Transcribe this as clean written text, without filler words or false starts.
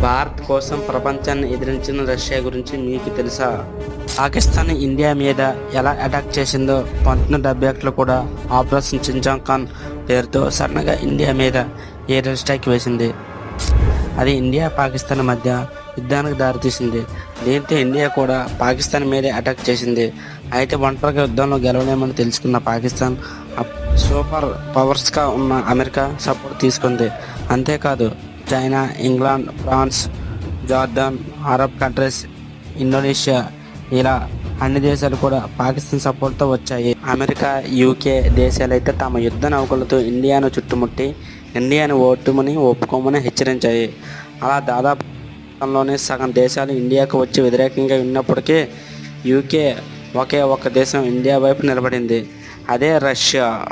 భారత్ కోసం ప్రపంచాన్ని ఎదిరించిన రష్యా గురించి మీకు తెలుసా? పాకిస్తాన్ ఇండియా మీద ఎలా అటాక్ చేసిందో 1971లో కూడా ఆపరేషన్ చింజాంగ్ ఖాన్ పేరుతో సడన్గా ఇండియా మీద ఎయిర్ స్ట్రైక్ వేసింది. అది ఇండియా పాకిస్తాన్ మధ్య యుద్ధానికి దారితీసింది. దీంతో ఇండియా కూడా పాకిస్తాన్ మీద అటాక్ చేసింది. అయితే ఒంటరిగా యుద్ధంలో గెలవలేమని తెలుసుకున్న పాకిస్తాన్ సూపర్ పవర్స్గా ఉన్న అమెరికా సపోర్ట్ తీసుకుంది. అంతేకాదు China, England, France, Jordan, Arab countries, Indonesia ఇలా అన్ని దేశాలు కూడా పాకిస్తాన్ సపోర్ట్తో వచ్చాయి. అమెరికా, యూకే దేశాలు అయితే తమ యుద్ధ నౌకలతో ఇండియాను చుట్టుముట్టి ఇండియాను ఒప్పుకోమని హెచ్చరించాయి. అలా దాదాపు లోనే సగం దేశాలు ఇండియాకు వచ్చి వ్యతిరేకంగా ఉన్నప్పటికీ యూకే ఒకే ఒక్క దేశం ఇండియా వైపు నిలబడింది. అదే రష్యా.